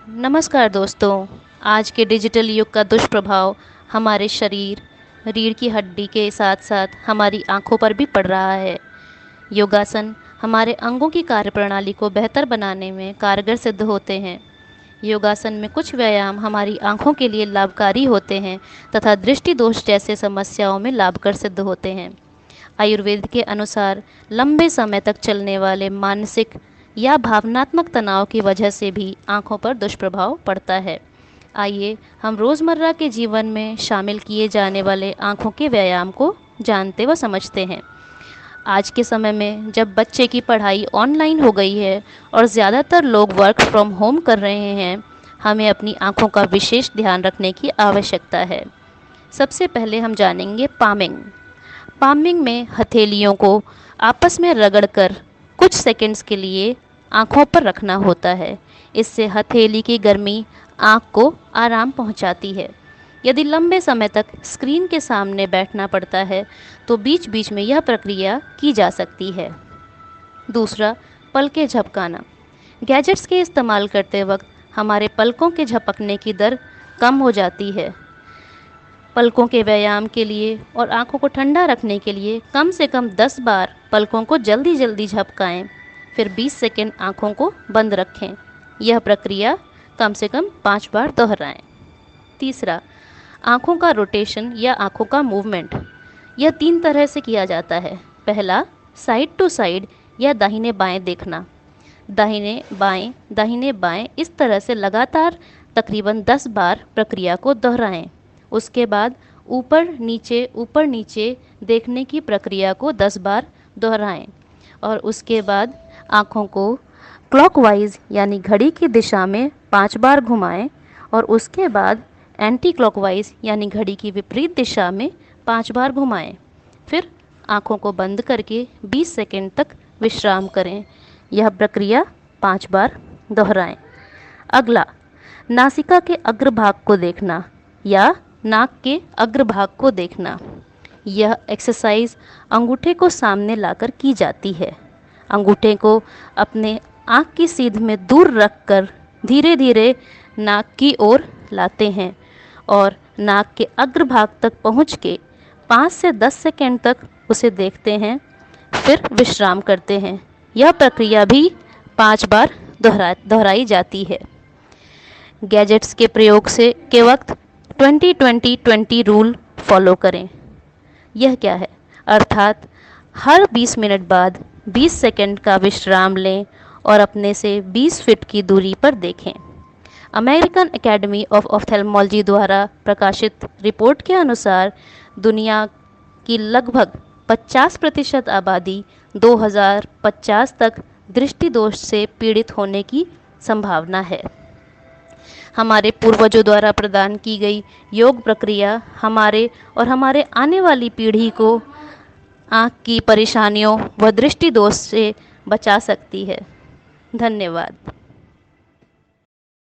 नमस्कार दोस्तों। आज के डिजिटल युग का दुष्प्रभाव हमारे शरीर, रीढ़ की हड्डी के साथ साथ हमारी आँखों पर भी पड़ रहा है। योगासन हमारे अंगों की कार्यप्रणाली को बेहतर बनाने में कारगर सिद्ध होते हैं। योगासन में कुछ व्यायाम हमारी आँखों के लिए लाभकारी होते हैं तथा दृष्टि दोष जैसे समस्याओं में लाभकर सिद्ध होते हैं। आयुर्वेद के अनुसार लंबे समय तक चलने वाले मानसिक या भावनात्मक तनाव की वजह से भी आँखों पर दुष्प्रभाव पड़ता है। आइए हम रोज़मर्रा के जीवन में शामिल किए जाने वाले आँखों के व्यायाम को जानते व समझते हैं। आज के समय में जब बच्चे की पढ़ाई ऑनलाइन हो गई है और ज़्यादातर लोग वर्क फ्रॉम होम कर रहे हैं, हमें अपनी आँखों का विशेष ध्यान रखने की आवश्यकता है। सबसे पहले हम जानेंगे पामिंग। पामिंग में हथेलियों को आपस में रगड़कर कुछ सेकंड्स के लिए आँखों पर रखना होता है। इससे हथेली की गर्मी आँख को आराम पहुँचाती है। यदि लंबे समय तक स्क्रीन के सामने बैठना पड़ता है तो बीच बीच में यह प्रक्रिया की जा सकती है। दूसरा, पलकें झपकाना। गैजेट्स के इस्तेमाल करते वक्त हमारे पलकों के झपकने की दर कम हो जाती है। पलकों के व्यायाम के लिए और आँखों को ठंडा रखने के लिए कम से कम 10 बार पलकों को जल्दी जल्दी झपकाएं, फिर 20 सेकंड आँखों को बंद रखें। यह प्रक्रिया कम से कम 5 बार दोहराएं। तीसरा, आँखों का रोटेशन या आँखों का मूवमेंट। यह 3 तरह से किया जाता है। पहला, साइड टू साइड या दाहिने बाएं देखना। दाहिने बाएं इस तरह से लगातार तकरीबन 10 बार प्रक्रिया को दोहराएं। उसके बाद ऊपर नीचे देखने की प्रक्रिया को 10 बार दोहराएं और उसके बाद आँखों को क्लॉकवाइज यानी घड़ी की दिशा में 5 बार घुमाएं और उसके बाद एंटी क्लॉकवाइज यानी घड़ी की विपरीत दिशा में 5 बार घुमाएं। फिर आँखों को बंद करके 20 सेकंड तक विश्राम करें। यह प्रक्रिया 5 बार दोहराएं। अगला, नासिका के अग्रभाग को देखना या नाक के अग्रभाग को देखना। यह एक्सरसाइज अंगूठे को सामने लाकर की जाती है। अंगूठे को अपने आँख की सीध में दूर रखकर धीरे धीरे नाक की ओर लाते हैं और नाक के अग्रभाग तक पहुँच के 5 से 10 सेकंड तक उसे देखते हैं, फिर विश्राम करते हैं। यह प्रक्रिया भी 5 बार दोहराई जाती है। गैजेट्स के प्रयोग के वक्त 20-20-20 रूल फॉलो करें। यह क्या है? अर्थात हर 20 मिनट बाद 20 सेकंड का विश्राम लें और अपने से 20 फीट की दूरी पर देखें। अमेरिकन एकेडमी ऑफ ऑफ्थेल्मोलॉजी द्वारा प्रकाशित रिपोर्ट के अनुसार दुनिया की लगभग 50% आबादी 2050 तक दृष्टि दोष से पीड़ित होने की संभावना है। हमारे पूर्वजों द्वारा प्रदान की गई योग प्रक्रिया हमारे और हमारे आने वाली पीढ़ी को आँख की परेशानियों व दृष्टि दोष से बचा सकती है। धन्यवाद।